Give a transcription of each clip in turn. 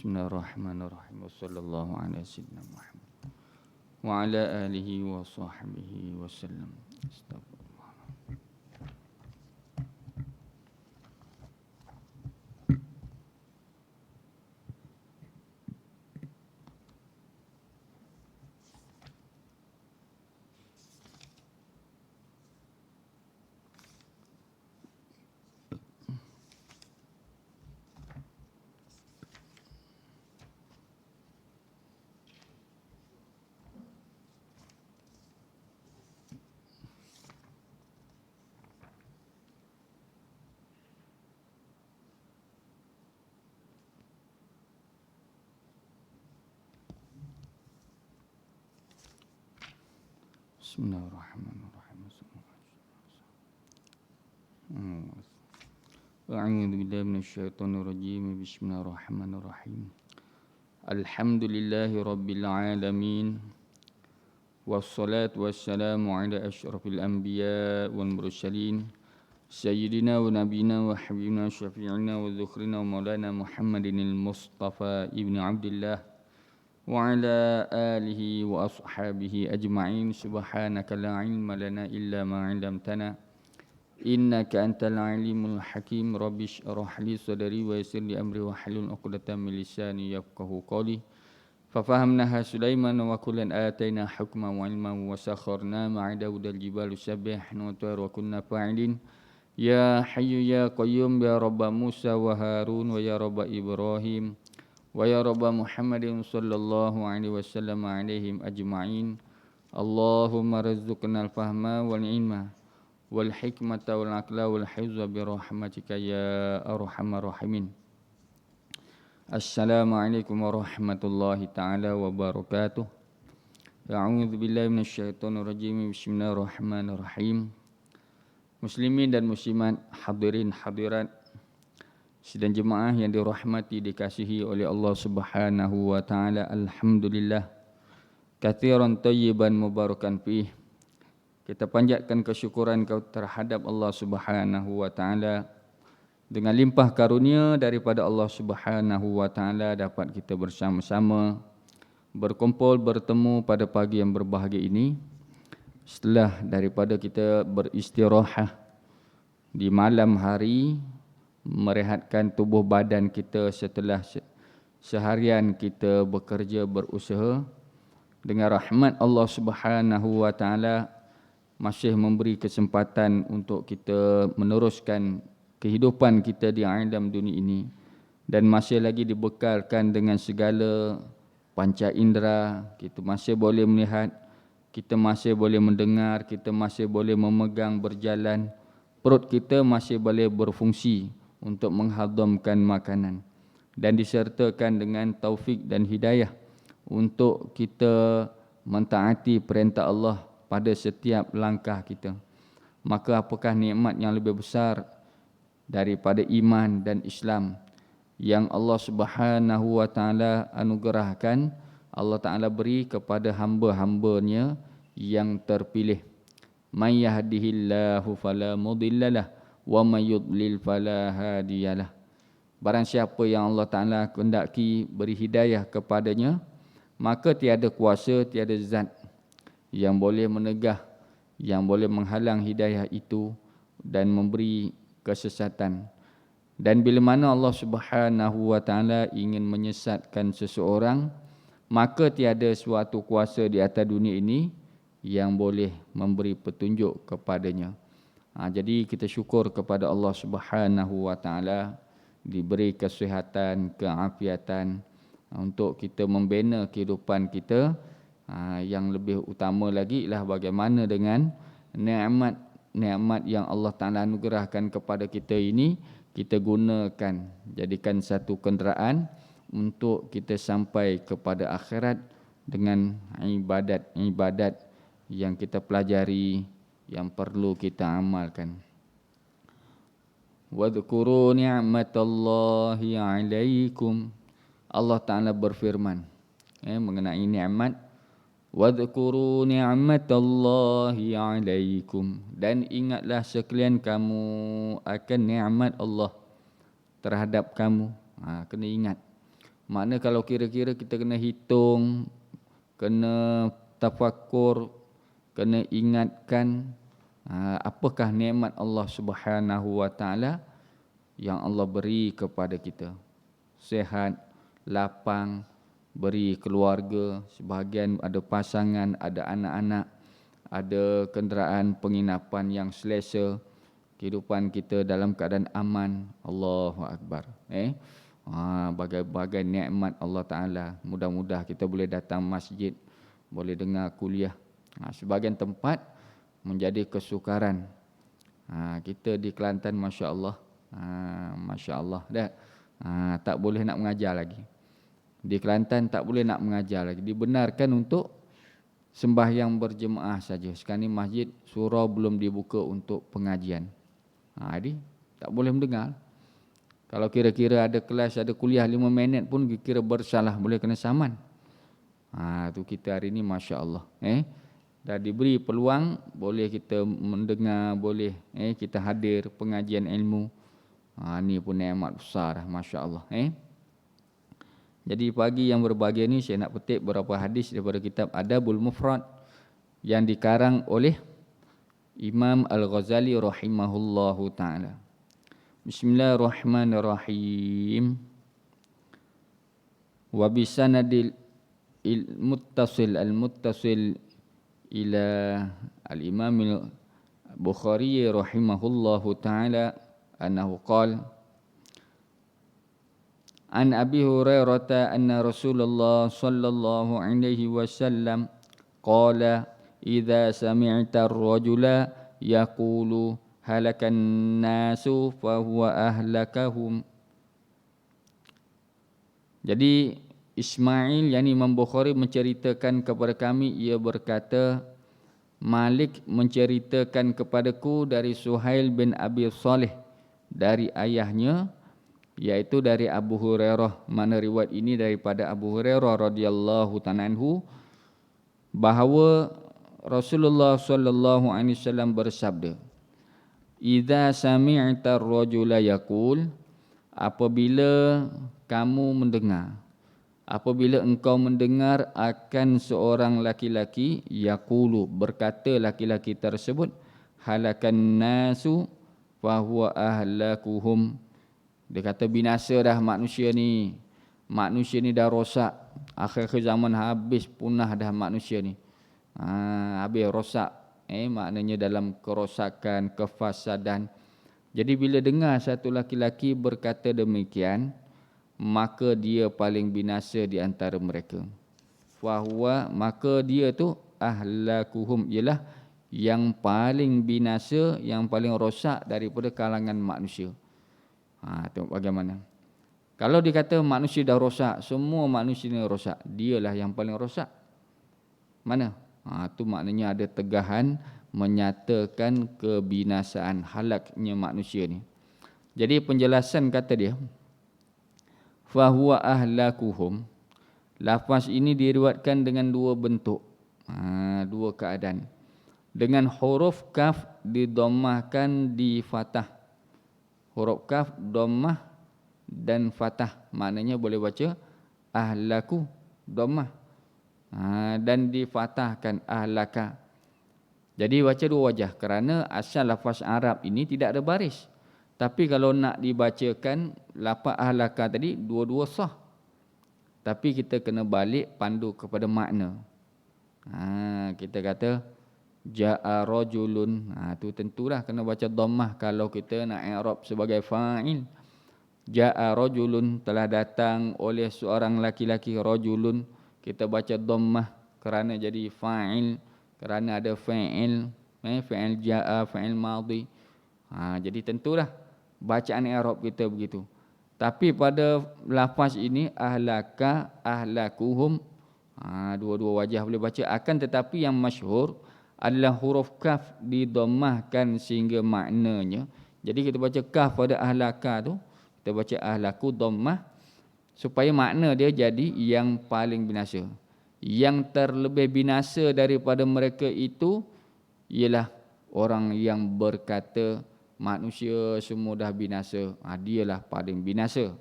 Bismillahirrahmanirrahim. Wassallallahu ala sayyidina Muhammad wa ala alihi wa sahbihi wasallam. Astagfirullah. Bismillahirrahmanirrahim. A'udzu billahi minasyaitonir rajim. Bismillahirrahmanirrahim. Alhamdulillahi rabbil alamin. Wassalatu wassalamu ala asyrafil anbiya wal mursalin sayyidina wa nabiyina wa habibina syafi'ina wa dzukhrina wa maulana Muhammadinil Mustafa ibni Abdillah wa ala alihi wa ashabihi ajma'in. Subhanaka la ilma lana illa ma 'allamtana innaka antal alimul hakim. Rabbi shrah li sadri wa yassir li amri wa hlul 'uqdatam min lisani yafqahu qawli. Fafahamnaha Sulaiman wa kullan atayna hukman wa ilman wa sakharna ma'a Daudal jibalu sabbihna wa tayra wa kunna fa'ilin. Ya hayyu ya qayyum ya rabba Musa wa Harun wa ya rabba Ibrahim wa ya rabba Muhammadin sallallahu alaihi wasallam alaihim ajma'in. Allahumma rizqna al-fahma wal ilma wal hikmata wal aqla wal hifza bi rahmatika ya arhamar rahimin. Assalamualaikum warahmatullahi taala wabarakatuh. A'udzu billahi minasyaitonir rajim. Bismillahirrahmanirrahim. Muslimin dan muslimat, hadirin hadirat sidang jemaah yang dirahmati dikasihi oleh Allah Subhanahu wa taala. Alhamdulillah katsiran thayyiban mubarakan fih. Kita panjatkan kesyukuran terhadap Allah Subhanahu wa taala. Dengan limpah karunia daripada Allah Subhanahu wa taala dapat kita bersama-sama berkumpul bertemu pada pagi yang berbahagia ini. Setelah daripada kita beristirahat di malam hari, merehatkan tubuh badan kita setelah seharian kita bekerja berusaha, dengan rahmat Allah Subhanahu wa taala masih memberi kesempatan untuk kita meneruskan kehidupan kita di alam dunia ini dan masih lagi dibekalkan dengan segala panca indera. Kita masih boleh melihat, kita masih boleh mendengar, kita masih boleh memegang berjalan, perut kita masih boleh berfungsi untuk menghadamkan makanan, dan disertakan dengan taufik dan hidayah untuk kita mentaati perintah Allah pada setiap langkah kita. Maka apakah nikmat yang lebih besar daripada iman dan Islam yang Allah Subhanahu wa taala anugerahkan, Allah taala beri kepada hamba-hambanya yang terpilih. May yahdihillahu fala mudhillalah wa may yudlil fala hadiyalah. Barang siapa yang Allah taala kehendaki beri hidayah kepadanya, maka tiada kuasa, tiada zat yang boleh menegah, yang boleh menghalang hidayah itu dan memberi kesesatan. Dan bila mana Allah Subhanahu wa taala ingin menyesatkan seseorang, maka tiada suatu kuasa di atas dunia ini yang boleh memberi petunjuk kepadanya. Jadi kita syukur kepada Allah Subhanahu wa taala diberi kesihatan, keafiatan untuk kita membina kehidupan kita. Yang lebih utama lagi ialah bagaimana dengan nikmat yang Allah Ta'ala anugerahkan kepada kita ini, kita gunakan, jadikan satu kenderaan untuk kita sampai kepada akhirat dengan ibadat-ibadat yang kita pelajari, yang perlu kita amalkan. Wadhkuru ni'matallahi 'alaikum. Allah Ta'ala berfirman mengenai nikmat. Wadhkuru ni'matallahi 'alaikum, dan ingatlah sekalian kamu akan nikmat Allah terhadap kamu. Kena ingat. Makna kalau kira-kira kita kena hitung, kena tafakur, kena ingatkan apakah nikmat Allah Subhanahu wa taala yang Allah beri kepada kita. Sehat, lapang, beri keluarga, sebahagian ada pasangan, ada anak-anak, ada kenderaan penginapan yang selesa, kehidupan kita dalam keadaan aman. Allahu Akbar. Bagai-bagai nikmat Allah Ta'ala. Mudah-mudah kita boleh datang masjid, boleh dengar kuliah. Sebagian tempat menjadi kesukaran. Kita di Kelantan Masya Allah. Masya Allah. Tak boleh nak mengajar lagi. Di Kelantan tak boleh nak mengajar lagi. Dibenarkan untuk sembahyang berjemaah saja. Sekarang ni masjid surau belum dibuka untuk pengajian. Jadi tak boleh mendengar. Kalau kira-kira ada kelas, ada kuliah 5 minit pun kira bersalah, boleh kena saman. Tu kita hari ni Masya Allah. Dah diberi peluang, boleh kita mendengar, boleh kita hadir pengajian ilmu. Ni pun nikmat besar dah, Masya Allah. Jadi pagi yang berbahagia ni saya nak petik beberapa hadis daripada kitab Adabul Mufrad yang dikarang oleh Imam Al-Ghazali rahimahullahu ta'ala. Bismillahirrahmanirrahim. Wa bisanadil al-muttasil ila al-Imam al-Bukhari rahimahullahu ta'ala annahu qala an Abi Hurairah anna Rasulullah sallallahu alaihi wasallam qala idza sami'ta ar-rajula yaqulu halakan nasu fa huwa ahlakahum. Jadi Ismail yakni Imam Bukhari menceritakan kepada kami, ia berkata Malik menceritakan kepadaku dari Suhail bin Abi Saleh dari ayahnya iaitu dari Abu Hurairah. Mana riwayat ini daripada Abu Hurairah radhiyallahu ta'ala anhu bahawa Rasulullah sallallahu alaihi wasallam bersabda, idza sami'ta ar-rajula yaqul, apabila kamu mendengar, apabila engkau mendengar akan seorang laki-laki yaqulu, berkata laki-laki tersebut, halakan nasu fa huwa ahlakuhum, dia kata binasa dah manusia ni dah rosak, akhir zaman habis, punah dah manusia ni. Habis rosak, maknanya dalam kerosakan, kefasadan. Jadi bila dengar satu laki-laki berkata demikian, maka dia paling binasa di antara mereka. Fahuwa, maka dia tu ahlakuhum, ialah yang paling binasa, yang paling rosak daripada kalangan manusia. Tengok bagaimana. Kalau dikata manusia dah rosak, semua manusia ni rosak, dialah yang paling rosak. Mana? Tu maknanya ada tegahan menyatakan kebinasaan, halaknya manusia ni. Jadi penjelasan kata dia, fahuwa ahlakuhum. Lafaz ini diriwayatkan dengan dua bentuk, dua keadaan. Dengan huruf kaf didommahkan di fathah. Huruf kaf dommah dan fathah, maknanya boleh baca ahlaku dommah, dan difatahkan ahlaka. Jadi baca dua wajah kerana asal lafaz Arab ini tidak ada baris. Tapi kalau nak dibacakan lafaz ahlaka tadi dua-dua sah. Tapi kita kena balik pandu kepada makna. Kita kata ja'a rajulun, tu tentulah kena baca dhammah kalau kita nak i'rab sebagai fa'il. Ja'a rajulun, telah datang oleh seorang laki-laki, rajulun kita baca dhammah kerana jadi fa'il, kerana ada fa'il, fa'il ja'a, fa'il madhi. Jadi tentulah bacaan i'rab kita begitu. Tapi pada lafaz ini ahlaka, ahlakuhum, dua-dua wajah boleh baca. Akan tetapi yang masyhur adalah huruf kaf didommahkan sehingga maknanya. Jadi kita baca kaf pada ahlaka tu, kita baca ahlaku dhammah supaya makna dia jadi yang paling binasa. Yang terlebih binasa daripada mereka itu ialah orang yang berkata manusia semua dah binasa. Dialah paling binasa.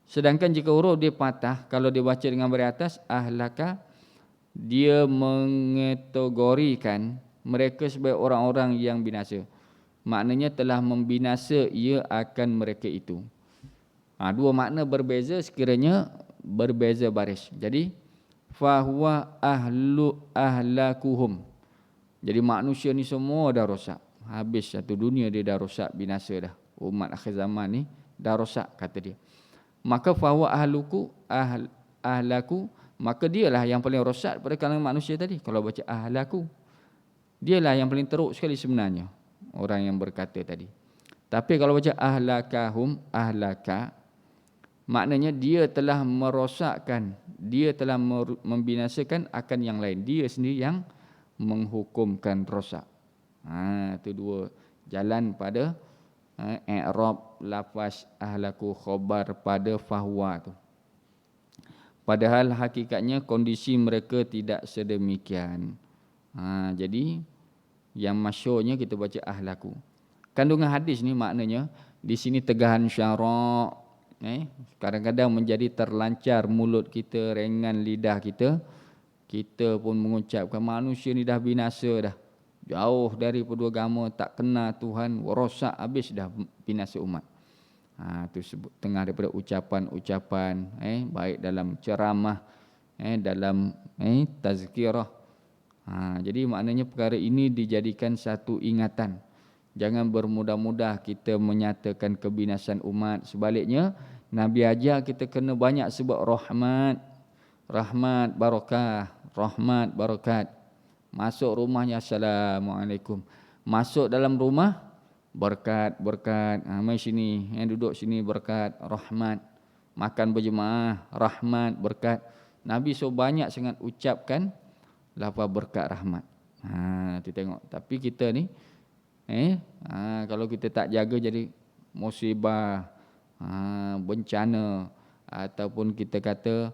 Sedangkan jika huruf dia patah, kalau dia baca dengan beratas, ahlaka, dia mengategorikan mereka sebagai orang-orang yang binasa. Maknanya telah membinasa ia akan mereka itu. Dua makna berbeza sekiranya berbeza baris. Jadi fahuwa ahlakuhum. Jadi manusia ni semua dah rosak. Habis satu dunia dia dah rosak, binasa dah. Umat akhir zaman ni dah rosak, kata dia. Maka fahuwa ahlaku, maka dialah yang paling rosak pada kalangan manusia tadi. Kalau baca ahlaku, dialah yang paling teruk sekali sebenarnya, orang yang berkata tadi. Tapi kalau baca ahlakahum, ahlaka, maknanya dia telah merosakkan, dia telah membinasakan akan yang lain. Dia sendiri yang menghukumkan rosak. Itu dua jalan pada i'rab lafaz ahlaku khabar pada fahuwa tu. Padahal hakikatnya kondisi mereka tidak sedemikian. Jadi yang masyhurnya kita baca ahlaku. Kandungan hadis ni maknanya di sini tegahan syarak, kadang-kadang menjadi terlancar mulut kita, ringan lidah kita. Kita pun mengucapkan manusia ni dah binasa dah. Jauh daripada agama, tak kenal Tuhan, rosak habis dah binasa umat. Itu sebut tengah daripada ucapan-ucapan, baik dalam ceramah, dalam tazkirah. Jadi maknanya perkara ini dijadikan satu ingatan. Jangan bermudah-mudah kita menyatakan kebinasan umat. Sebaliknya, Nabi ajar kita kena banyak sebut rahmat, rahmat, barakah, rahmat, barakat. Masuk rumahnya, Assalamualaikum. Masuk dalam rumah, berkat, berkat. Mari sini, duduk sini, berkat, rahmat. Makan berjemaah, rahmat, berkat. Nabi so banyak sangat ucapkan lafaz berkat, rahmat. Tu tengok. Tapi kita ni, kalau kita tak jaga jadi musibah, bencana, ataupun kita kata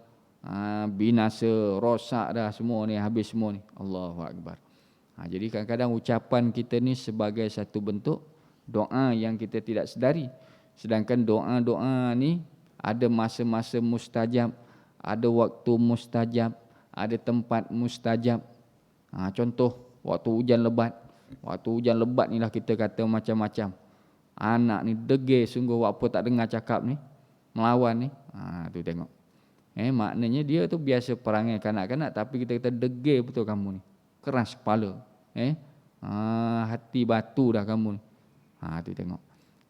binasa, rosak dah semua ni, habis semua ni. Allahu Akbar. Jadi kadang-kadang ucapan kita ni sebagai satu bentuk doa yang kita tidak sedari. Sedangkan doa-doa ni ada masa-masa mustajab, ada waktu mustajab, ada tempat mustajab. Contoh waktu hujan lebat. Waktu hujan lebat ni lah kita kata macam-macam. Anak ni degil sungguh, apa tak dengar cakap ni, melawan ni. Tu tengok. Maknanya dia tu biasa perangai kanak-kanak, tapi kita kata degil betul kamu ni. Keras kepala. Hati batu dah kamu ni. Tu tengok.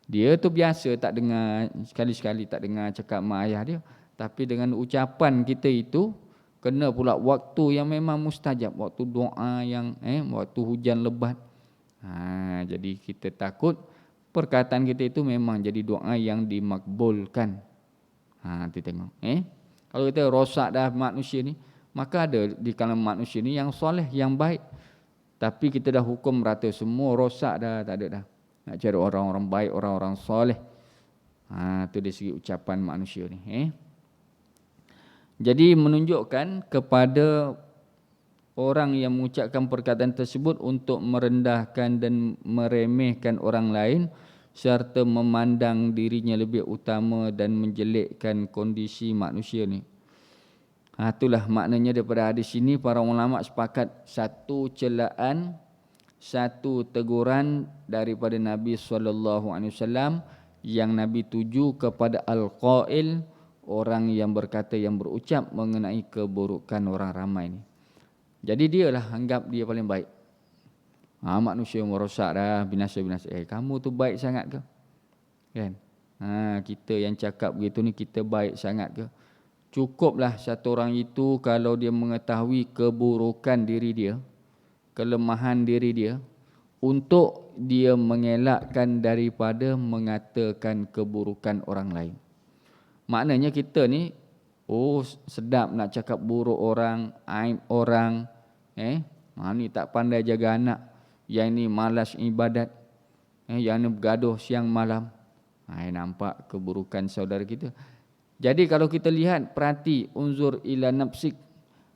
Dia tu biasa tak dengar, sekali-sekali tak dengar cakap mak ayah dia. Tapi dengan ucapan kita itu, kena pula waktu yang memang mustajab. Waktu doa yang, waktu hujan lebat. Jadi kita takut perkataan kita itu memang jadi doa yang dimakbulkan. Tu tengok. Kalau kita rosak dah manusia ni, maka ada di kalangan manusia ni yang soleh, yang baik. Tapi kita dah hukum rata semua rosak dah, tak ada dah. Nak cari orang-orang baik, orang-orang soleh. Itu dari segi ucapan manusia ni. Jadi menunjukkan kepada orang yang mengucapkan perkataan tersebut untuk merendahkan dan meremehkan orang lain, serta memandang dirinya lebih utama dan menjelekkan kondisi manusia ni. Itulah maknanya daripada hadis ini para ulama sepakat satu celaan, satu teguran daripada Nabi SAW yang Nabi tuju kepada al-qail, orang yang berkata, yang berucap mengenai keburukan orang ramai ni. Jadi dialah anggap dia paling baik. Manusia merosak dah, binasa-binasa. Kamu tu baik sangat ke? Kan? Kita yang cakap begitu ni, kita baik sangat ke? Cukuplah satu orang itu kalau dia mengetahui keburukan diri dia, kelemahan diri dia, untuk dia mengelakkan daripada mengatakan keburukan orang lain. Maknanya kita ni, sedap nak cakap buruk orang, aib orang. Ni tak pandai jaga anak. Yang ni malas ibadat. Yang ni bergaduh siang malam. Nampak keburukan saudara kita. Jadi kalau kita lihat, perhati, unzur ila nafsik.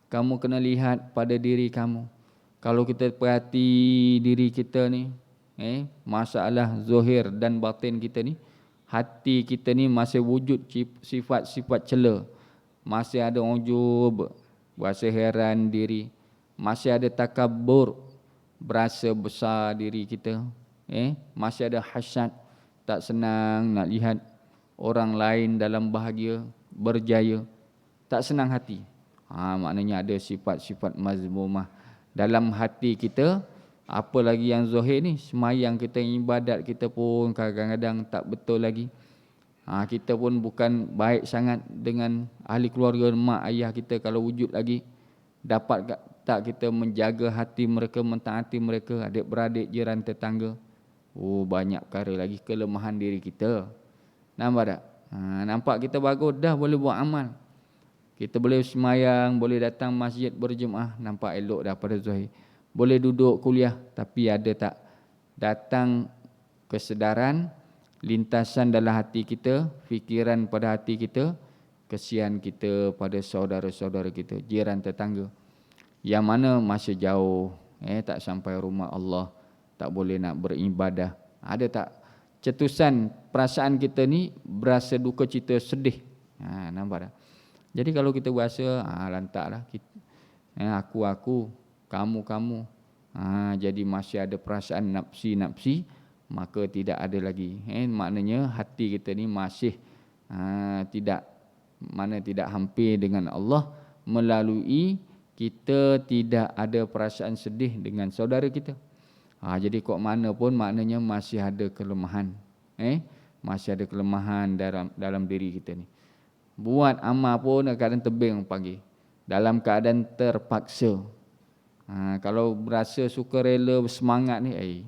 Kamu kena lihat pada diri kamu. Kalau kita perhati diri kita ni, masalah zahir dan batin kita ni, hati kita ni masih wujud sifat-sifat cela, masih ada ujub, berasa heran diri, masih ada takabur, berasa besar diri kita, masih ada hasad, tak senang nak lihat orang lain dalam bahagia, berjaya, tak senang hati. Maknanya ada sifat-sifat mazmumah dalam hati kita. Apa lagi yang zahir ni, semayang kita, ibadat kita pun kadang-kadang tak betul lagi. Kita pun bukan baik sangat dengan ahli keluarga, mak ayah kita kalau wujud lagi. Dapat tak kita menjaga hati mereka, mentaati mereka, adik-beradik, jiran, tetangga. Banyak perkara lagi kelemahan diri kita. Nampak tak? Nampak kita bagus, dah boleh buat amal. Kita boleh semayang, boleh datang masjid berjemaah, nampak elok dah pada zahir. Boleh duduk kuliah, tapi ada tak datang kesedaran, lintasan dalam hati kita, fikiran pada hati kita, kesian kita pada saudara-saudara kita, jiran, tetangga, yang mana masih jauh, tak sampai rumah Allah, tak boleh nak beribadah. Ada tak cetusan perasaan kita ni berasa duka cita, sedih? Nampak tak? Jadi kalau kita berasa lantaklah aku, kamu, jadi masih ada perasaan nafsi, maka tidak ada lagi. Maknanya hati kita ni masih tidak hampir dengan Allah, melalui kita tidak ada perasaan sedih dengan saudara kita. Jadi kok mana pun maknanya masih ada kelemahan. Masih ada kelemahan dalam diri kita ni. Buat amal pun kadang tebing panggil, dalam keadaan terpaksa. Kalau berasa sukarela, bersemangat ni,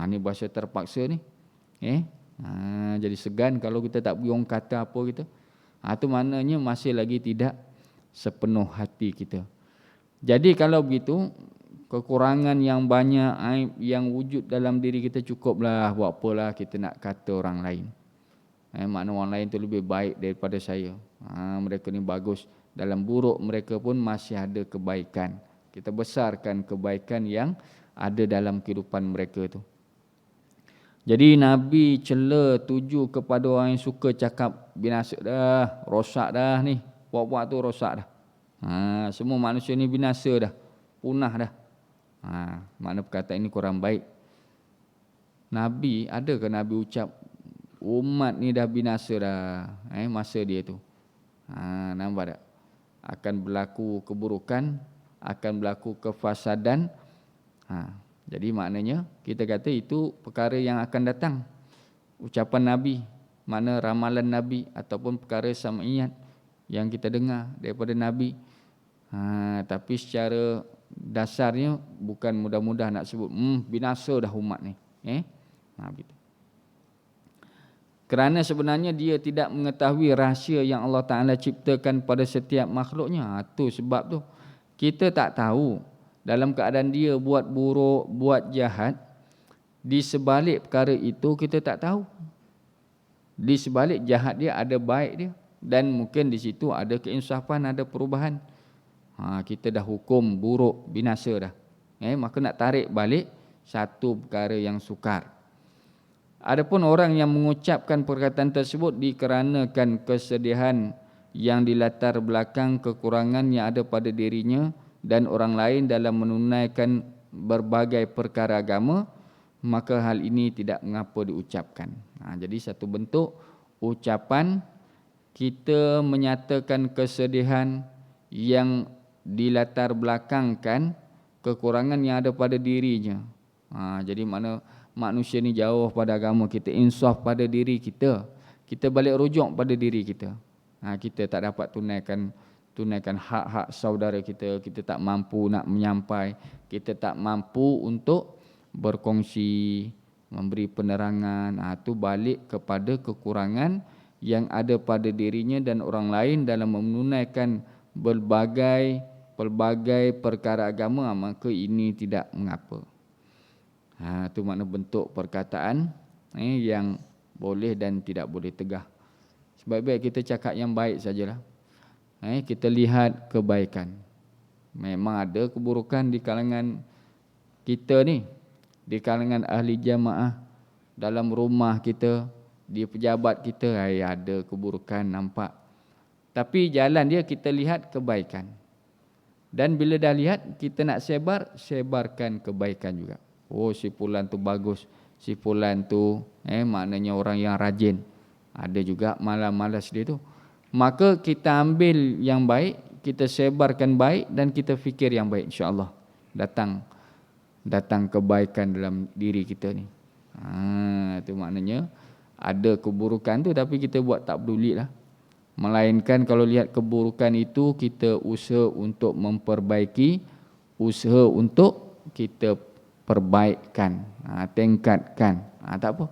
ni bahasa terpaksa ni. Jadi segan kalau kita tak beri orang kata apa kita. Itu maknanya masih lagi tidak sepenuh hati kita. Jadi kalau begitu, kekurangan yang banyak, aib yang wujud dalam diri kita, cukuplah, buat apalah kita nak kata orang lain. Makna orang lain tu lebih baik daripada saya. Mereka ni bagus. Dalam buruk mereka pun masih ada kebaikan. Kita besarkan kebaikan yang ada dalam kehidupan mereka tu. Jadi Nabi cela tuju kepada orang yang suka cakap binasa dah, rosak dah ni, buat-buat tu rosak dah. Semua manusia ni binasa dah, punah dah. Makna perkataan ini kurang baik. Nabi, adakah Nabi ucap umat ni dah binasa dah, masa dia tu? Nampak tak? Akan berlaku keburukan, akan berlaku kefasadan. Jadi maknanya kita kata itu perkara yang akan datang. Ucapan Nabi, mana ramalan Nabi ataupun perkara sam'iyat yang kita dengar daripada Nabi. Tapi secara dasarnya bukan mudah-mudah nak sebut binasa dah umat ni. Begitu. Kerana sebenarnya dia tidak mengetahui rahsia yang Allah Ta'ala ciptakan pada setiap makhluknya. Itu sebab tu kita tak tahu dalam keadaan dia buat buruk, buat jahat, di sebalik perkara itu kita tak tahu. Di sebalik jahat dia ada baik dia, dan mungkin di situ ada keinsafan, ada perubahan. Kita dah hukum buruk, binasa dah. Maka nak tarik balik satu perkara yang sukar. Adapun orang yang mengucapkan perkataan tersebut dikarenakan kesedihan yang dilatar belakang kekurangan yang ada pada dirinya dan orang lain dalam menunaikan berbagai perkara agama, maka hal ini tidak mengapa diucapkan. Jadi satu bentuk ucapan kita menyatakan kesedihan yang dilatar belakangkan kekurangan yang ada pada dirinya. Jadi mana manusia ni jauh pada agama, kita insaf pada diri kita, kita balik rujuk pada diri kita. Kita tak dapat tunaikan hak-hak saudara kita, kita tak mampu nak menyampai, kita tak mampu untuk berkongsi, memberi penerangan. Itu balik kepada kekurangan yang ada pada dirinya dan orang lain dalam menunaikan pelbagai perkara agama, maka ini tidak mengapa. Itu makna bentuk perkataan yang boleh dan tidak boleh tegah. Sebaik-baik kita cakap yang baik sajalah. Kita lihat kebaikan. Memang ada keburukan di kalangan kita ni, di kalangan ahli jamaah, dalam rumah kita, Dia pejabat kita, ada keburukan nampak. Tapi jalan dia kita lihat kebaikan. Dan bila dah lihat, kita nak sebarkan kebaikan juga. Oh, si fulan tu bagus. Si fulan tu maknanya orang yang rajin. Ada juga malas dia tu. Maka kita ambil yang baik, kita sebarkan baik dan kita fikir yang baik, insya-Allah. Datang kebaikan dalam diri kita ni. Itu maknanya ada keburukan tu tapi kita buat tak peduli lah. Melainkan kalau lihat keburukan itu, kita usaha untuk memperbaiki, usaha untuk kita perbaikkan, tingkatkan. Tak apa.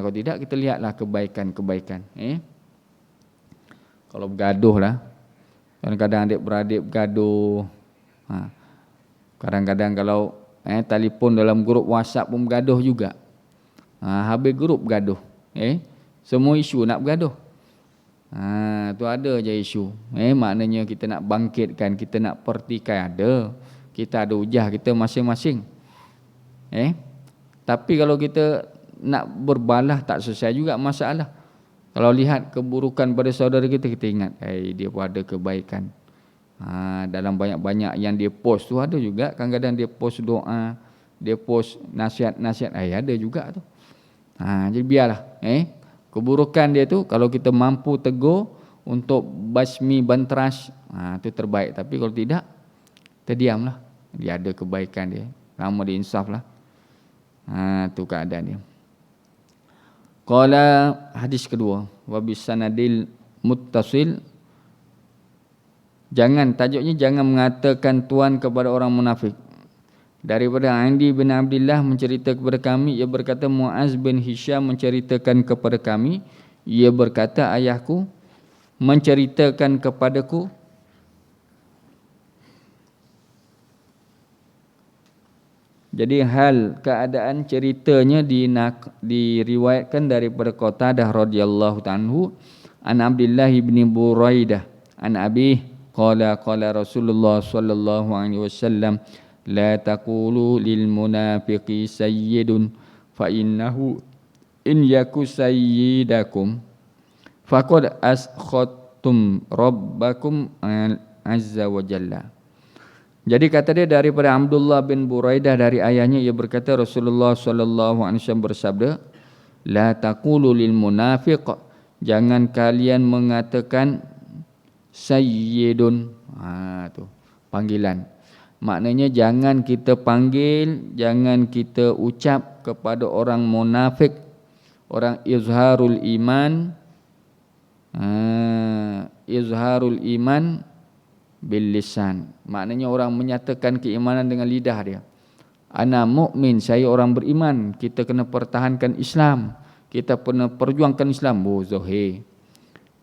Kalau tidak, kita lihatlah kebaikan-kebaikan. Kalau bergaduh lah, kadang-kadang adik-beradik bergaduh. Kadang-kadang kalau telefon dalam grup WhatsApp pun bergaduh juga. Habis grup bergaduh. Semua isu nak bergaduh. Tu ada je isu. Maknanya kita nak bangkitkan, kita nak pertikai, ada. Kita ada hujah kita masing-masing. Tapi kalau kita nak berbalah tak selesai juga masalah. Kalau lihat keburukan pada saudara kita, kita ingat, dia pun ada kebaikan. Dalam banyak-banyak yang dia post tu ada juga. Kadang-kadang dia post doa, dia post nasihat-nasihat, ada juga tu. Jadi biarlah. Keburukan dia tu kalau kita mampu tegur untuk basmi bantras, tu terbaik. Tapi kalau tidak, kita diamlah. Dia ada kebaikan dia. Lama dia insaf lah. Tu keadaan dia. Qala, hadis kedua, wa bisanadil muttasil. Tajuknya jangan mengatakan tuan kepada orang munafik. Daripada Andi bin Abdullah mencerita kepada kami, ia berkata Muaz bin Hisham menceritakan kepada kami, ia berkata ayahku menceritakan kepadaku, jadi hal keadaan ceritanya diriwayatkan daripada Qatadah radhiyallahu anhu an Abdullah bin Buraidah an Abi qala Rasulullah sallallahu alaihi wasallam la taqulu lil munafiqi sayyidun fa innahu in yaku sayyidakum faqad askhattum rabbakum azza wa jalla. Jadi kata dia daripada Abdullah bin Buraidah dari ayahnya, ia berkata Rasulullah sallallahu alaihi wasallam bersabda, la taqulu lil munafiq, jangan kalian mengatakan sayyidun. Tu panggilan. Maknanya jangan kita panggil, jangan kita ucap kepada orang munafik, orang izharul iman, izharul iman bil lisan. Maknanya orang menyatakan keimanan dengan lidah dia. Ana mukmin, saya orang beriman, kita kena pertahankan Islam, kita kena perjuangkan Islam. Zahir.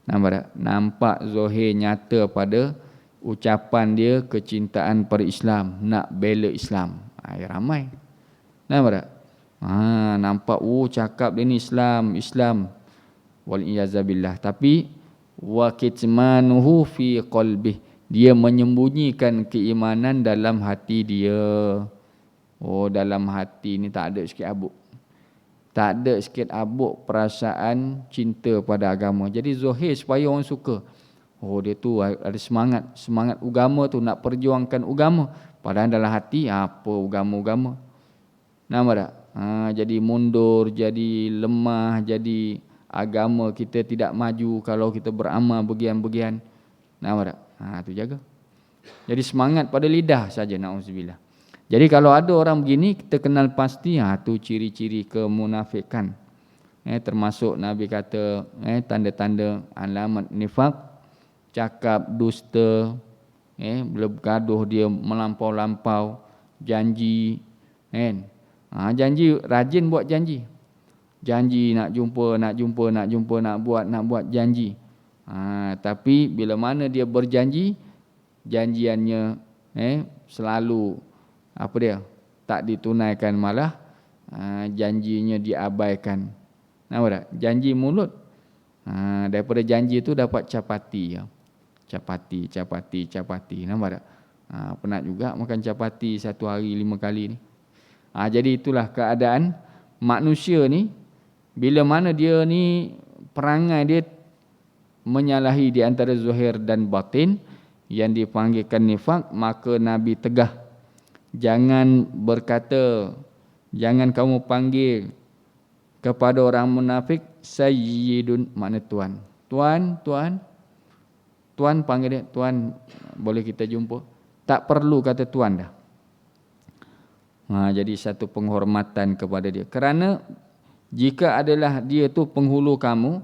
Nampak zahir nyata pada ucapan dia kecintaan pada Islam, nak bela Islam. Ramai. Nampak tak? Nampak cakap dia ni Islam. Wal iyazabillah. Tapi wa kitmanuhu fi qalbih, dia menyembunyikan keimanan dalam hati dia. Dalam hati ni tak ada sikit abuk. Tak ada sikit abuk perasaan cinta pada agama. Jadi zahir supaya orang suka. Dia tu ada semangat agama tu, nak perjuangkan agama. Padahal dalam hati apa agama-agama. Nampak tak? Jadi mundur, jadi lemah, jadi agama kita tidak maju kalau kita beramal bagian-bagian. Nampak tak? Tu jaga. Jadi semangat pada lidah saja, na'udzubillah. Jadi kalau ada orang begini, kita kenal pasti, tu ciri-ciri kemunafikan. Termasuk Nabi kata, tanda-tanda alamat nifak, cakap dusta, bila bergaduh dia melampau-lampau, janji, janji, rajin buat janji. Janji nak jumpa, nak buat janji. Tapi bila mana dia berjanji, janjiannya selalu tak ditunaikan, malah janjinya diabaikan. Nampak tak? Janji mulut, daripada janji itu dapat capati. Capati. Nampak tak? Penat juga makan capati 1 hari 5 kali ni. Jadi itulah keadaan manusia ni. Bila mana dia ni perangai dia menyalahi di antara zahir dan batin yang dipanggilkan nifaq, maka Nabi tegah, jangan berkata, jangan kamu panggil kepada orang munafik sayyidun, makna tuan. Tuan panggil dia, tuan boleh kita jumpa. Tak perlu kata tuan dah. Jadi satu penghormatan kepada dia. Kerana jika adalah dia tu penghulu kamu,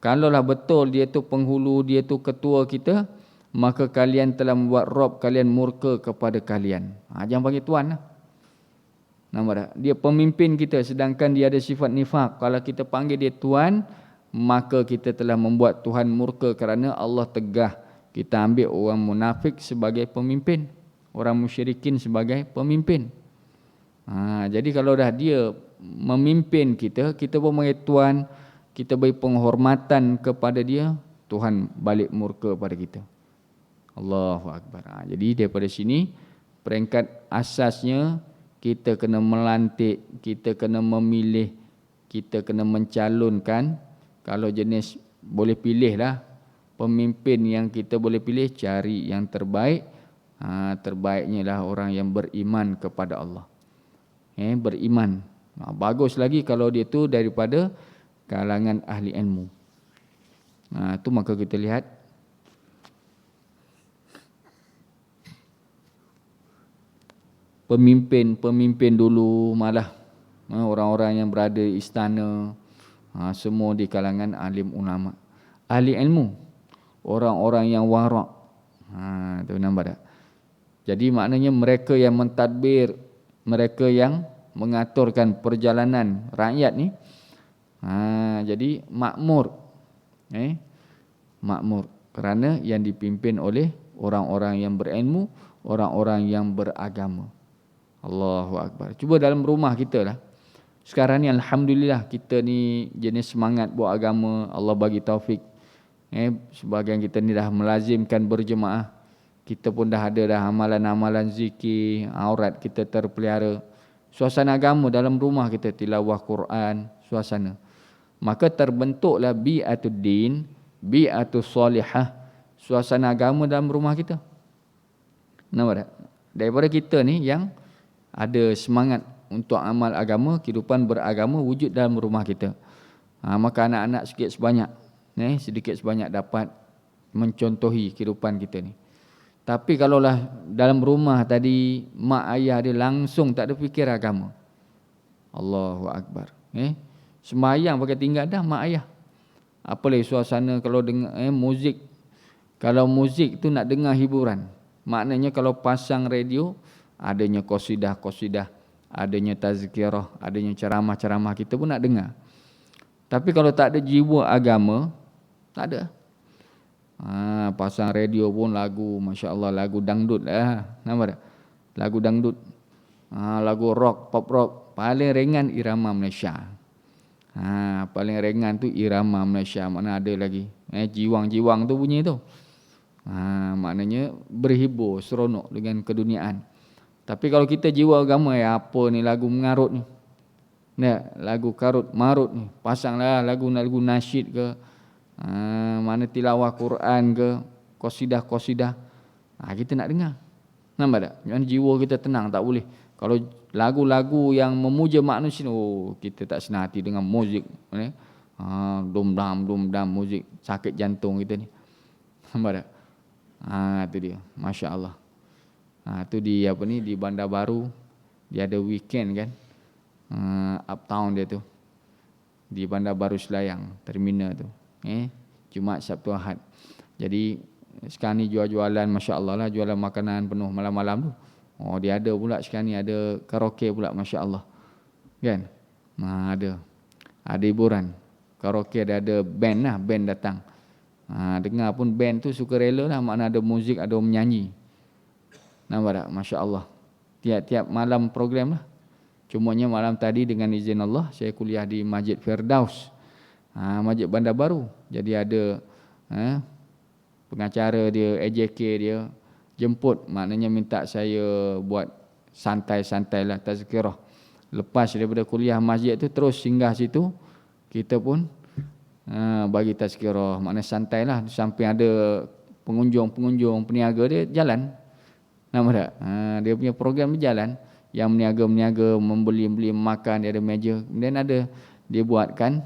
kalaulah betul dia tu penghulu, dia tu ketua kita, maka kalian telah membuat Rob kalian murka kepada kalian. Jangan panggil tuan lah. Nampak tak? Dia pemimpin kita sedangkan dia ada sifat nifaq. Kalau kita panggil dia tuan, maka kita telah membuat Tuhan murka, kerana Allah tegah kita ambil orang munafik sebagai pemimpin, orang musyrikin sebagai pemimpin. Jadi kalau dah dia memimpin kita, kita pun panggil tuan, kita beri penghormatan kepada dia, Tuhan balik murka pada kita. Allahu Akbar. Jadi daripada sini peringkat asasnya, kita kena melantik, kita kena memilih, kita kena mencalonkan. Kalau jenis boleh pilih lah, pemimpin yang kita boleh pilih, cari yang terbaik. Terbaiknya lah orang yang beriman kepada Allah. Beriman. Bagus lagi kalau dia tu daripada kalangan ahli ilmu. Itu maka kita lihat pemimpin dulu malah orang-orang yang berada di istana, semua di kalangan alim ulama, ahli ilmu, orang-orang yang warak. Tu nampak tak? Jadi maknanya mereka yang mentadbir, mereka yang mengaturkan perjalanan rakyat ni, jadi makmur, makmur, kerana yang dipimpin oleh orang-orang yang berilmu, orang-orang yang beragama. Allahu Akbar. Cuba dalam rumah kita lah. Sekarang ni alhamdulillah kita ni jenis semangat buat agama, Allah bagi taufik. Sebahagian kita ni dah melazimkan berjemaah. Kita pun dah ada dah amalan-amalan zikir, aurat kita terpelihara. Suasana agama dalam rumah kita, tilawah Quran, suasana. Maka terbentuklah bi'atud din, bi'atus salihah, suasana agama dalam rumah kita. Nampak tak? Daripada kita ni yang ada semangat untuk amal agama, kehidupan beragama wujud dalam rumah kita. Maka anak-anak sedikit sebanyak dapat mencontohi kehidupan kita ni. Tapi kalaulah dalam rumah tadi mak ayah dia langsung tak ada fikir agama, Allahu Akbar. Sembahyang pakai tinggal dah mak ayah. Apalagi suasana kalau dengar muzik. Kalau muzik tu nak dengar hiburan. Maknanya kalau pasang radio, adanya qasidah-qasidah, adanya tazkirah, adanya ceramah-ceramah, kita pun nak dengar. Tapi kalau tak ada jiwa agama, tak ada. Pasang radio pun lagu, Masya Allah, lagu dangdut lah. Nampak tak? Lagu dangdut. Lagu rock, pop rock. Paling ringan irama Malaysia. Paling ringan tu irama Malaysia. Mana ada lagi jiwang-jiwang tu bunyi tu. Maknanya berhibur, seronok dengan keduniaan. Tapi kalau kita jiwa agama, apa ni lagu mengarut ni, lagu karut marut ni, pasanglah lagu nasyid ke, mana tilawah Quran ke, qasidah-qasidah, kita nak dengar. Nampak tak? Jangan jiwa kita tenang, tak boleh. Kalau lagu-lagu yang memuja manusia, kita tak senang hati dengan muzik, dum-dam muzik, sakit jantung kita ni. Nampak tak? Itu dia, Masya Allah. Itu di di Bandar Baru, dia ada weekend kan, uptown dia tu, di Bandar Baru Selayang, terminal tu, Jumaat, Sabtu, Ahad. Jadi sekarang ni jual-jualan, Masya Allah lah, jualan makanan penuh malam-malam tu. Dia ada pula sekarang ni, ada karaoke pula, Masya Allah kan. Ada hiburan, karaoke, ada band lah, band datang. Dengar pun band tu suka rela lah, makna ada muzik, ada menyanyi. Nampak tak? Masya Allah. Tiap-tiap malam program lah. Cumanya malam tadi dengan izin Allah, saya kuliah di Masjid Firdaus, Masjid Bandar Baru. Jadi ada pengacara dia, AJK dia jemput, maknanya minta saya buat santai-santai lah, tazkirah. Lepas daripada kuliah masjid tu terus singgah situ, kita pun bagi tazkirah, maknanya santailah, sampai ada pengunjung peniaga dia jalan. Nampak tak? Dia punya program berjalan. Yang meniaga membeli makan, dia ada meja. Kemudian ada dia buatkan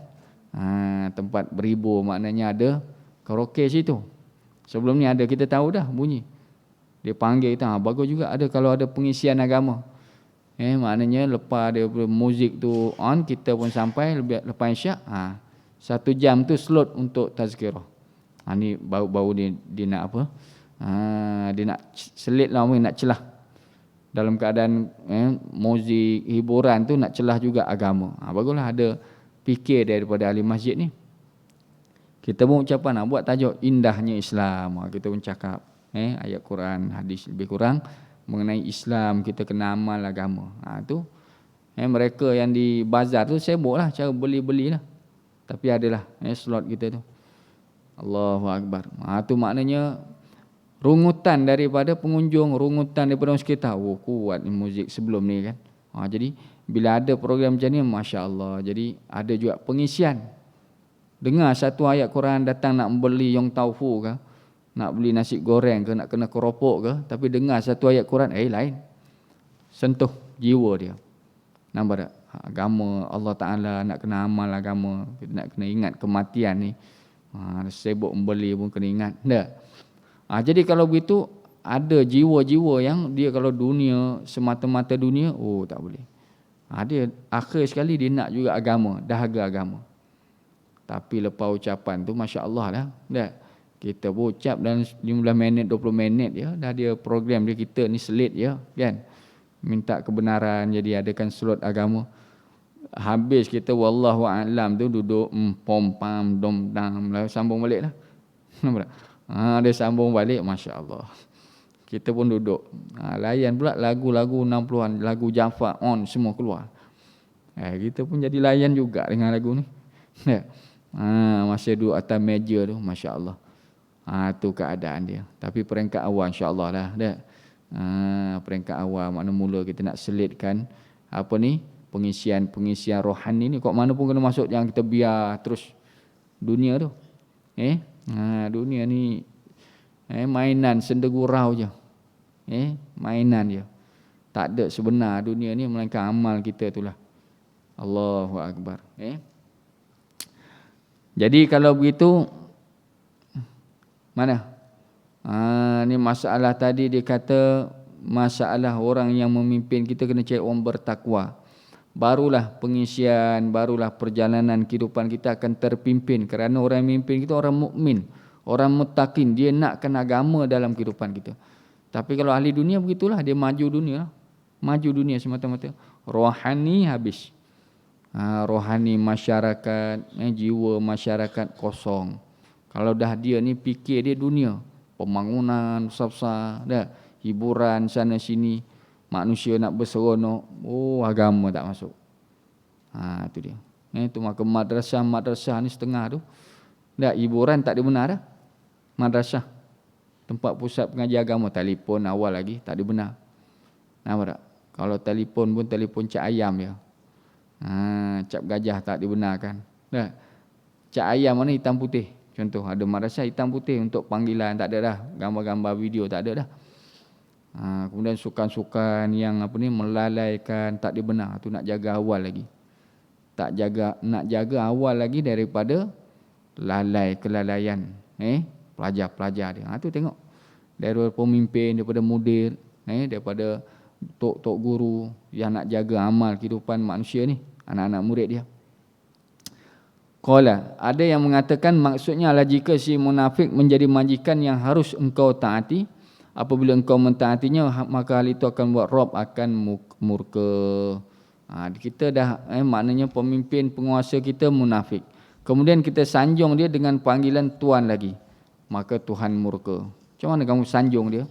tempat berhibur, maknanya ada karaoke situ. Sebelum ni ada, kita tahu dah bunyi. Dia panggil kita, bagus juga ada kalau ada pengisian agama. Maknanya lepas dia muzik tu on, kita pun sampai lepas isyak. 1 jam tu slot untuk tazkirah. Ni bau dia nak apa? Dia nak selit lah, nak celah. Dalam keadaan muzik, hiburan tu nak celah juga agama. Baguslah ada fikir daripada ahli masjid ni. Kita pun ucapan buat tajuk indahnya Islam. Kita pun cakap ayat Quran, hadis lebih kurang mengenai Islam, kita kena amal agama. Tu mereka yang di bazar tu sibuklah cara beli-belilah. Tapi adalah slot kita tu. Allahu Akbar. Tu maknanya rungutan daripada pengunjung, rungutan daripada orang sekitar. Kuat ni muzik sebelum ni kan. Jadi bila ada program macam ni, Masya Allah. Jadi ada juga pengisian. Dengar satu ayat Quran, datang nak beli yong taufu ke, nak beli nasi goreng ke, nak kena keropok ke, tapi dengar satu ayat Quran, lain. Sentuh jiwa dia. Nampak tak? Agama Allah Ta'ala, nak kena amal agama, kita nak kena ingat kematian ni. Sibuk membeli pun kena ingat. Tak? Jadi kalau begitu, ada jiwa-jiwa yang dia kalau dunia, semata-mata dunia, tak boleh. Dia akhir sekali dia nak juga agama, dahaga agama. Tapi lepas ucapan tu, Masya Allah lah. Tak? Kita pun ucap dalam 15 minit, 20 minit ya, dah dia program dia, kita ni selit ya, kan? Minta kebenaran, jadi adakan slot agama. Habis kita wallahu a'lam tu duduk pom pam dom dam lah, sambung balik lah. Nampak tak? Dia sambung balik, Masya Allah. Kita pun duduk. Layan pula lagu-lagu 60-an, lagu Jafar on semua keluar. Kita pun jadi layan juga dengan lagu ni. Masa duduk atas meja tu, Masya Allah. Tu keadaan dia. Tapi peringkat awal insya-Allah lah. Peringkat awal, makna mula kita nak selitkan apa ni, pengisian rohani ni. Kok mana pun kena masuk, jangan kita biar terus dunia tu. Dunia ni mainan sendegurau je. Mainan je. Tak ada sebenar dunia ni melainkan amal kita itulah. Allahu Akbar. Jadi kalau begitu, mana? Ni masalah tadi dia kata, masalah orang yang memimpin kita kena cari orang bertakwa. Barulah pengisian, barulah perjalanan kehidupan kita akan terpimpin. Kerana orang yang memimpin kita orang mukmin, orang muttaqin, dia nakkan agama dalam kehidupan kita. Tapi kalau ahli dunia begitulah, dia maju dunia semata-mata. Rohani habis. Rohani masyarakat, jiwa masyarakat kosong. Kalau dah dia ni fikir dia dunia, pembangunan besar-besar, dah hiburan sana sini, manusia nak berseronok, agama tak masuk. Itu dia. Itu maka madrasah ni setengah tu, dah hiburan tak dibenar dah. Madrasah, tempat pusat pengajian agama, telefon awal lagi tak dibenar. Nampak tak? Kalau telefon pun telefon cak ayam je. Cap gajah tak dibenarkan. Dah. Cak ayam mana hitam putih. Contoh ada madrasah hitam putih untuk panggilan, tak ada dah. Gambar-gambar video tak ada dah. Kemudian sukan-sukan yang melalaikan, tak dibenar. Tu nak jaga awal lagi. Nak jaga awal lagi daripada kelalaian. Pelajar-pelajar dia. Tu tengok. Daripada pemimpin, daripada mudir, daripada tok guru yang nak jaga amal kehidupan manusia ni, anak-anak murid dia. Qala, ada yang mengatakan maksudnya adalah jika si munafik menjadi majikan yang harus engkau taati, apabila engkau mentaatinya, maka hal itu akan buat Rabb akan murka. Kita dah maknanya pemimpin penguasa kita munafik. Kemudian kita sanjung dia dengan panggilan tuan lagi, maka Tuhan murka. Macam mana kamu sanjung dia?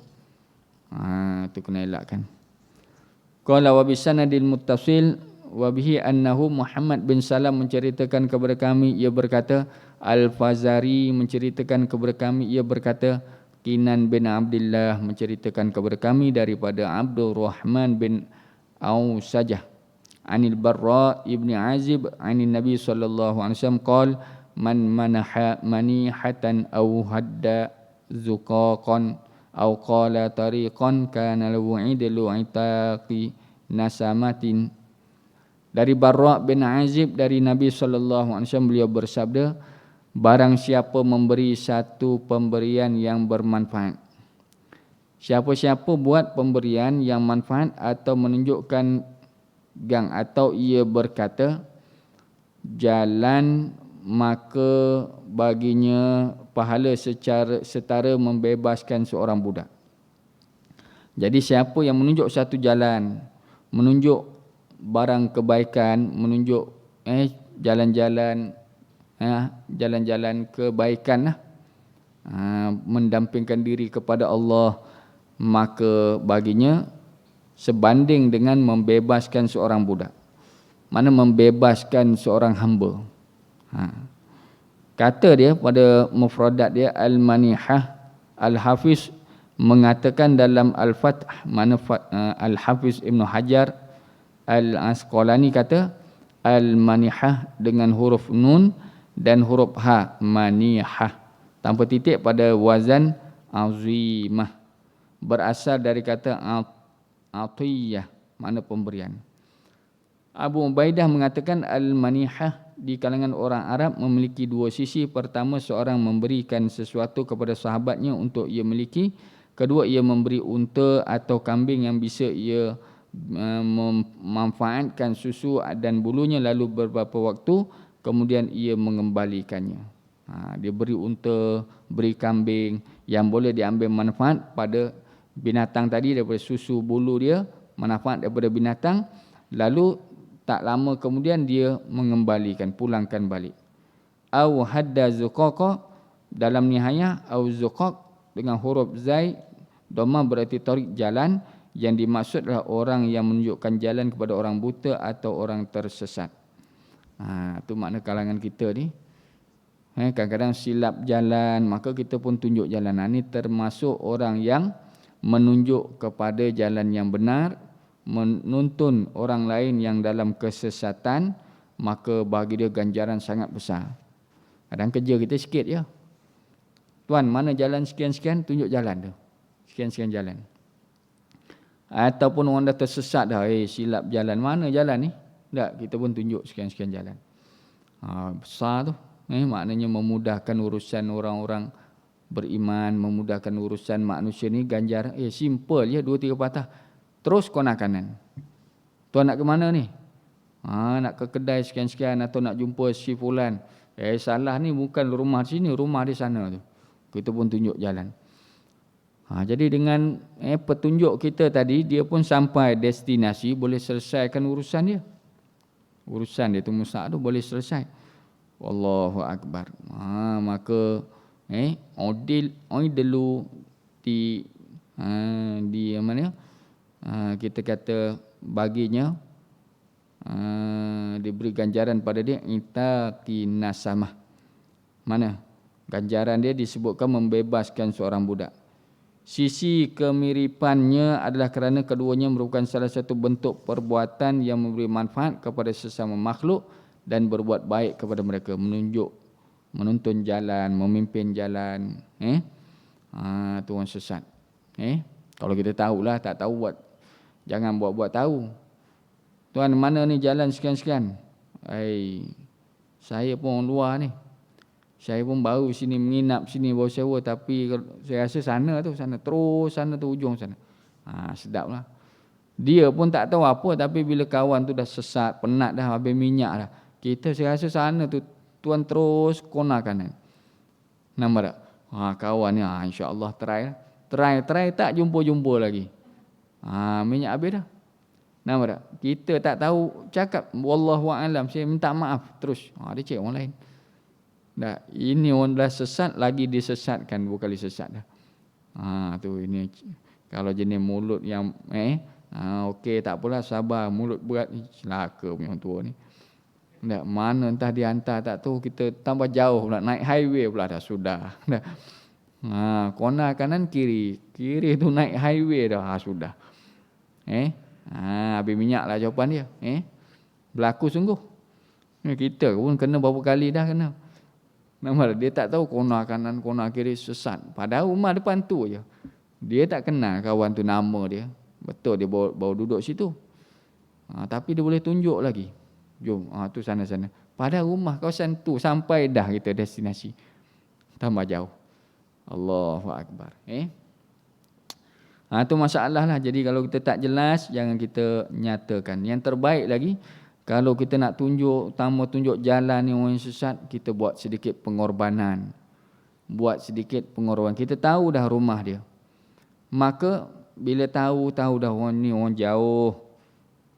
Itu kena elakkan. Qala wa bisanadil muttasil wa bihi annahu Muhammad bin Salam menceritakan kepada kami, ia berkata, Al-Fazari menceritakan kepada kami, ia berkata, Kinan bin Abdullah menceritakan kepada kami daripada Abdul Rahman bin Ausajah. Anil Barra ibni Azib anin Nabi sallallahu alaihi wasallam qala man manaha manihatan aw hadda zuqaqan aw qala tariqan kana lahu idlu itaqi nasamatin. Dari Barra bin Azib dari Nabi sallallahu alaihi wasallam, beliau bersabda, barang siapa memberi satu pemberian yang bermanfaat, siapa-siapa buat pemberian yang manfaat atau menunjukkan gang atau ia berkata jalan, maka baginya pahala secara setara membebaskan seorang budak. Jadi siapa yang menunjuk satu jalan, menunjuk barang kebaikan, menunjuk jalan-jalan jalan-jalan kebaikan lah, mendampingkan diri kepada Allah, maka baginya sebanding dengan membebaskan seorang budak. Mana membebaskan seorang hamba. Kata dia pada mufradat dia al-manihah. Al-Hafiz mengatakan dalam Al-Fath, mana Al-Hafiz Ibn Hajar Al-Asqalani kata al-manihah dengan huruf nun dan huruf ha, manihah, tanpa titik pada wazan azimah, berasal dari kata atiyah, makna pemberian. Abu Ubaidah mengatakan al-manihah di kalangan orang Arab memiliki dua sisi. Pertama, seorang memberikan sesuatu kepada sahabatnya untuk ia miliki. Kedua, ia memberi unta atau kambing yang bisa ia memanfaatkan susu dan bulunya, lalu beberapa waktu kemudian ia mengembalikannya. Dia beri unta, beri kambing yang boleh diambil manfaat pada binatang tadi daripada susu bulu dia, manfaat daripada binatang, lalu tak lama kemudian dia mengembalikan, pulangkan balik. Au hadda zuqaqa, dalam nihayah au zuqaq dengan huruf zai dhamma berarti tariq, jalan, yang dimaksud adalah orang yang menunjukkan jalan kepada orang buta atau orang tersesat. Itu makna kalangan kita ni. Kadang-kadang silap jalan, maka kita pun tunjuk jalan. Ini termasuk orang yang menunjuk kepada jalan yang benar, menuntun orang lain yang dalam kesesatan, maka bagi dia ganjaran sangat besar. Kadang kerja kita sikit je. Tuan, mana jalan sekian-sekian, tunjuk jalan tu. Sekian-sekian jalan. Ataupun orang dah tersesat dah, silap jalan, mana jalan ni? Tak, kita pun tunjuk sekian-sekian jalan. Besar tu. Maknanya memudahkan urusan orang-orang beriman, memudahkan urusan manusia ni, ganjaran. Simple je, 2-3 patah. Terus kona kanan. Tuan nak ke mana ni? Nak ke kedai sekian-sekian atau nak jumpa si fulan. Salah ni, bukan rumah sini, rumah di sana tu. Kita pun tunjuk jalan. Jadi dengan petunjuk kita tadi, dia pun sampai destinasi, boleh selesaikan urusan dia. Urusan dia tu Musa tu boleh selesai. Allahu Akbar. Maka dulu di mana? Kita kata baginya diberi ganjaran pada dia itaqi nasamah. Mana? Ganjaran dia disebutkan membebaskan seorang budak. Sisi kemiripannya adalah kerana keduanya merupakan salah satu bentuk perbuatan yang memberi manfaat kepada sesama makhluk dan berbuat baik kepada mereka, menunjuk, menuntun jalan, memimpin jalan. Tu orang sesat. Kalau kita tahulah, tak tahu buat, jangan buat-buat tahu. Tuan, mana ni jalan sekian-sekian? Saya pun orang luar ni. Saya pun baru sini, menginap sini, baru sewa, tapi saya rasa sana tu, terus sana tu, ujung sana. Sedaplah. Dia pun tak tahu apa, tapi bila kawan tu dah sesat, penat dah, habis minyak dah. Kita saya rasa sana tu, tuan terus kona kanan. Nampak tak? Kawan ni, insya-Allah try tak jumpa lagi. Minyak habis dah. Nampak tak? Kita tak tahu, cakap wallahu a'lam, saya minta maaf terus. Dia cek orang lain. Dah, ini orang dah sesat, lagi disesatkan, bukan disesat dah. Tu ini kalau jenis mulut yang okey, tak apalah, sabar. Mulut berat ni celaka punya orang tua ni. Dah, mana entah dihantar tak tahu, kita tambah jauh pula, naik highway pula dah sudah. Dah. Kona kanan kiri tu naik highway dah, sudah. Habis minyak lah jawapan dia. Berlaku sungguh. Kita pun kena berapa kali dah kena. Nampak dia tak tahu kona kanan, kona kiri sesat. Padahal rumah depan tu je. Dia tak kenal kawan tu nama dia. Betul dia baru duduk situ. Tapi dia boleh tunjuk lagi. Jom, tu sana-sana. Padahal rumah kawasan tu sampai dah kita destinasi. Tambah jauh. Allahu Akbar. Tu masalah lah. Jadi kalau kita tak jelas, jangan kita nyatakan. Yang terbaik lagi, kalau kita nak tunjuk jalan ni orang yang sesat, kita buat sedikit pengorbanan. Kita tahu dah rumah dia. Maka bila tahu dah orang ni orang jauh,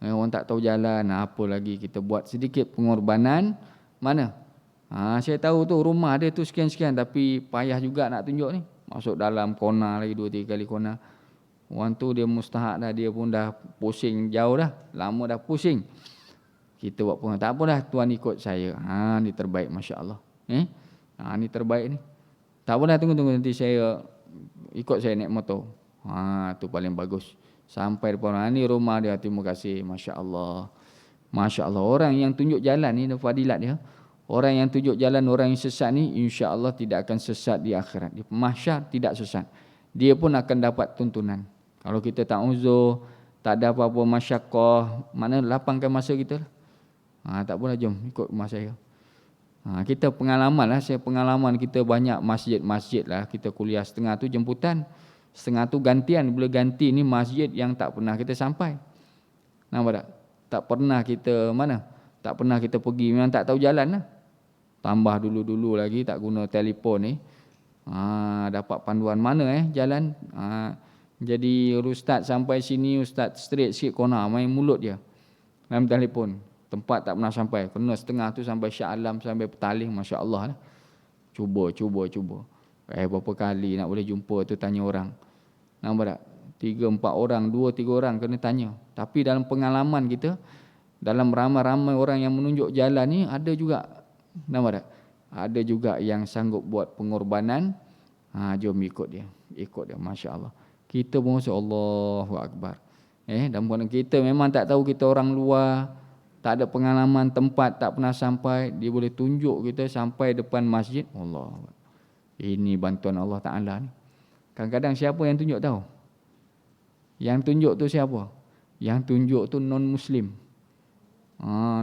orang tak tahu jalan, apa lagi kita buat sedikit pengorbanan. Mana? Saya tahu tu rumah dia tu sekian-sekian, tapi payah juga nak tunjuk ni. Masuk dalam kona lagi 2-3 kali kona. Orang tu dia mustahak dah, dia pun dah pusing jauh dah, lama dah pusing. Kita buat pun tak apalah, tuan ikut saya. Ni terbaik, masya-Allah. Ni terbaik ni. Tak apalah, tunggu nanti saya ikut saya naik motor. Tu paling bagus. Sampai depan ni rumah dia, terima kasih, masya-Allah. Masya-Allah, orang yang tunjuk jalan ni fadilat dia. Orang yang tunjuk jalan orang yang sesat ni, insya-Allah tidak akan sesat di akhirat. Di mahsyar tidak sesat. Dia pun akan dapat tuntunan. Kalau kita tak uzur, tak ada apa-apa masyaqqah, mana lapangkan masa kita lah. Tak apalah, jom ikut rumah saya. Kita pengalaman lah, kita banyak masjid-masjid lah. Kita kuliah setengah tu jemputan, setengah tu gantian. Bila ganti ni masjid yang tak pernah kita sampai. Nampak tak? Tak pernah kita tak pernah kita pergi, memang tak tahu jalan lah. Tambah dulu-dulu lagi tak guna telefon ni. Dapat panduan mana jalan. Jadi ustaz sampai sini, ustaz straight sikit kona, main mulut dia dalam telefon. Tempat tak pernah sampai. Kena setengah tu sampai Shah Alam, sampai Petaling, masya-Allah lah. Cuba. Berapa kali nak boleh jumpa tu tanya orang. Nampak tak? 3-4 orang, 2-3 orang kena tanya. Tapi dalam pengalaman kita, dalam ramai-ramai orang yang menunjuk jalan ni, ada juga, nampak tak? Ada juga yang sanggup buat pengorbanan. Jom ikut dia, masya-Allah. Kita pun rasa Allahu Akbar. Dan bukan kita memang tak tahu, kita orang luar, tak ada pengalaman tempat, tak pernah sampai, dia boleh tunjuk kita sampai depan masjid. Allah. Ini bantuan Allah Ta'ala ni. Kadang-kadang siapa yang tunjuk tahu? Yang tunjuk tu siapa? Yang tunjuk tu non-Muslim.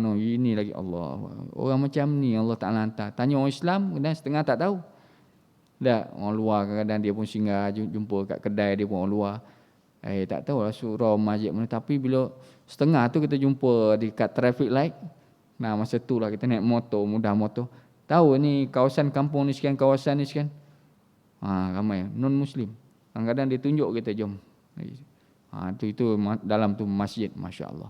Ini lagi Allah. Orang macam ni Allah Ta'ala hantar. Tanya orang Islam, dan setengah tak tahu. Orang luar kadang-kadang dia pun singgah jumpa kat kedai dia pun orang luar. Tak tahu lah surau masjid mana. Tapi bila setengah tu kita jumpa dekat traffic light. Masa tu lah kita naik motor, mudah motor. Tahu ni kawasan kampung ni sekian, kawasan ni sekian. Ramai non-Muslim. Kadang-kadang dia tunjuk kita, jom. Itu dalam tu masjid, masya-Allah.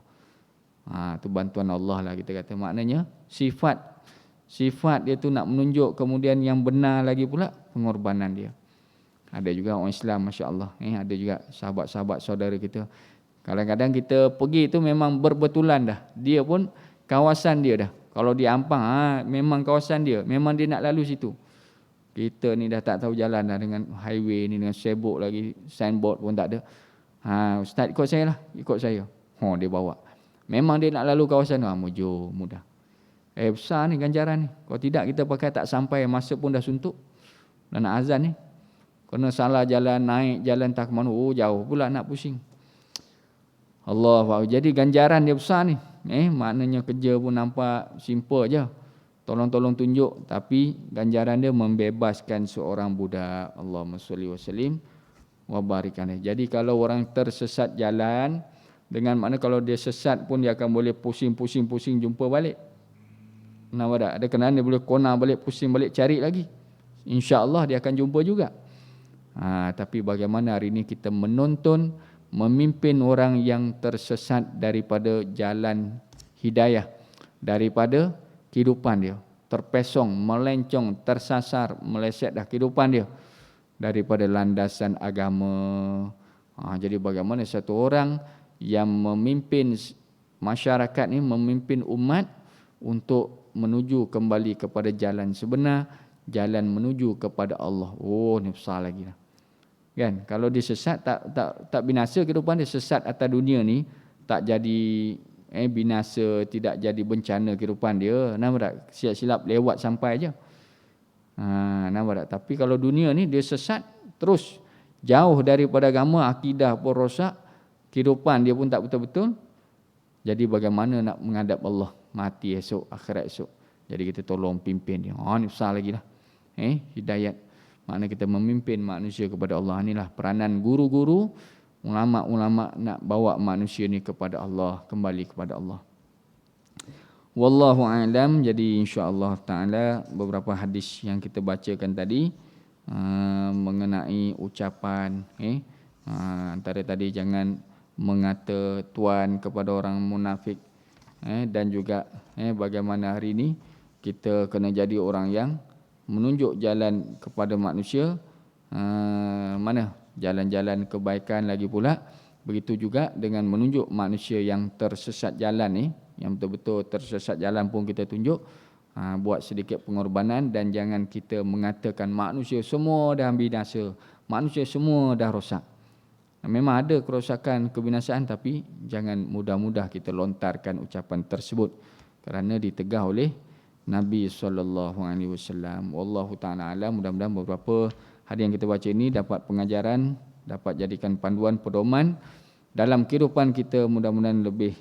Tu bantuan Allah lah kita kata. Maknanya sifat dia tu nak menunjuk, kemudian yang benar lagi pula pengorbanan dia. Ada juga orang Islam, masya-Allah. Ada juga sahabat-sahabat saudara kita. Kadang-kadang kita pergi tu memang berbetulan dah. Dia pun kawasan dia dah. Kalau di Ampang, memang kawasan dia. Memang dia nak lalu situ. Kita ni dah tak tahu jalan dah dengan highway ni, dengan sibuk lagi, signboard pun tak ada. Ustaz ikut saya lah, ikut saya. Dia bawa. Memang dia nak lalu kawasan tu, mudah. Besar ni ganjaran ni. Kalau tidak kita pakai tak sampai, masa pun dah suntuk. Dah nak azan ni. Kena salah jalan, naik jalan tak ke mana. Jauh pula nak pusing. Allah. Jadi ganjaran dia besar ni. Maknanya kerja pun nampak simple je. Tolong-tolong tunjuk. Tapi ganjaran dia membebaskan seorang budak. Allahumma salli wa sallim wa barikan. Jadi kalau orang tersesat jalan, dengan makna kalau dia sesat pun dia akan boleh pusing jumpa balik. Nampak tak? Ada kenaan dia boleh kona balik, pusing balik, cari lagi. InsyaAllah dia akan jumpa juga. Tapi bagaimana hari ini kita menonton, memimpin orang yang tersesat daripada jalan hidayah, daripada kehidupan dia, terpesong, melencong, tersasar, meleset dah kehidupan dia daripada landasan agama. Jadi bagaimana satu orang yang memimpin masyarakat ni, memimpin umat untuk menuju kembali kepada jalan sebenar, jalan menuju kepada Allah. Ni besar lagi lah. Kan? Kalau dia sesat, tak binasa kehidupan dia, sesat atas dunia ni, tak jadi binasa, tidak jadi bencana kehidupan dia. Nampak tak? Silap-silap lewat sampai aja. Nampak tak? Tapi kalau dunia ni dia sesat terus, jauh daripada agama, akidah pun rosak, kehidupan dia pun tak betul-betul. Jadi bagaimana nak menghadap Allah mati esok, akhirat esok. Jadi kita tolong pimpin dia. Ni besar lagi lah. Hidayat. Makna kita memimpin manusia kepada Allah. Inilah peranan guru-guru, ulama-ulama nak bawa manusia ni kepada Allah, kembali kepada Allah. Wallahu a'lam. Jadi insya-Allah taala beberapa hadis yang kita bacakan tadi mengenai ucapan antara tadi jangan mengata tuan kepada orang munafik, dan juga bagaimana hari ini kita kena jadi orang yang menunjuk jalan kepada manusia, mana jalan-jalan kebaikan lagi pula. Begitu juga dengan menunjuk manusia yang tersesat jalan ni, yang betul-betul tersesat jalan pun kita tunjuk, buat sedikit pengorbanan. Dan jangan kita mengatakan manusia semua dah binasa, manusia semua dah rosak. Memang ada kerosakan, kebinasaan, tapi jangan mudah-mudah kita lontarkan ucapan tersebut kerana ditegah oleh Nabi SAW. Wallahu ta'ala alam. Mudah-mudahan beberapa hadis yang kita baca ini dapat pengajaran, dapat jadikan panduan pedoman dalam kehidupan kita, mudah-mudahan lebih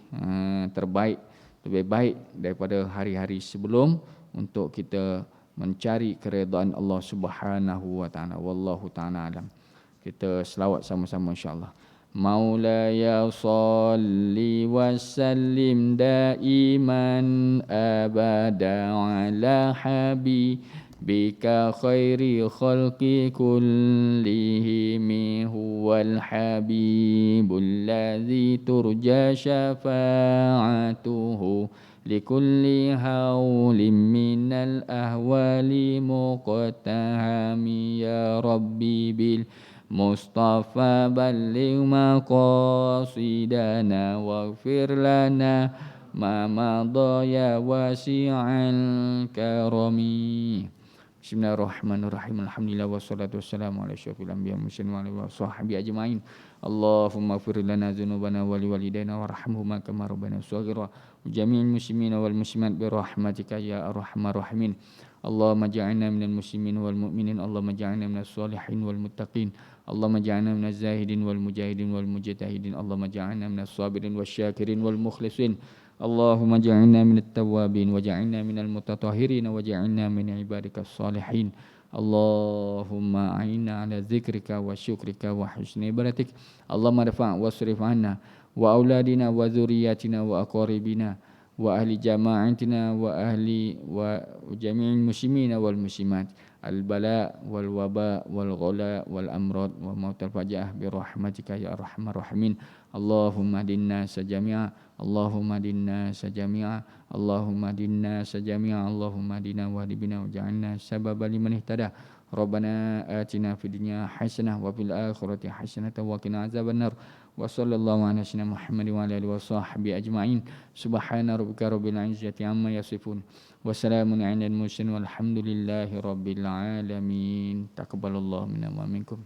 terbaik, lebih baik daripada hari-hari sebelum, untuk kita mencari keredaan Allah Subhanahu wa taala. Wallahu ta'ala alam. Kita selawat sama-sama insya-Allah. Maulaya salli wa sallim daiman abada ala habibika khairi khalqi kullihim huwal habibul ladzi turja syafa'atuhu likulli hawlim minal ahwali muqtahami ya rabbi bil Mustafa balligh maqasidana waghfir lana ma madha ya wasi'al karami. Bismillahirrahmanirrahim. Alhamdulillah wassalatu wassalamu ala asyrafil anbiya'i wal mursalin wa ala washabihi ajmain. Allahumma ighfir lana dzunubana wa liwalidayna warhamhuma kama rabbayana shaghira wa jami'il muslimina wal muslimat bi rahmatika ya arhamar rahimin. Allahumma ja'alna minal muslimin wal mu'minin. Allahumma ja'alna minas shalihin wal muttaqin. Allahumma ja'alna minaz zahidin wal mujahidin wal mujtahidin. Allahumma ja'alna minas sabirin wasyakirin wal mukhlisin. Allahumma ja'alna minat tawwabin wa ja'alna minal mutatahhirin wa ja'alna min ibadikas salihin. Allahumma a'inna ala dzikrika wa syukrika wa husni ibadatik. Allahumma dafa' wasrif 'anna wa auladina wa dzurriyyatina wa aqaribina wa ahli jama'atina wa ahli wa jami'il muslimina wal muslimat al bala wal waba wal ghala wal amrad wa mautal faja'ah bi rahmatika ya arhamar rahimin. Allahumma dinna sajami'a, Allahumma dinna sajami'a, Allahumma dinna sajami'a, Allahumma dinna wa bina wa ja'alna sababa liman ihtada. Rabbana atina fid dunya hasanah wa fil akhirati hasanah wa qina azabannar. Wa sallallahu ala sayyidina Muhammad wa ala alihi wa sahbihi ajma'in. Subhana rabbika rabbil izzati amma yasifun. Wa salamun 'alal mursalin walhamdulillahi rabbil alamin. Taqabbalallahu minna wa minkum.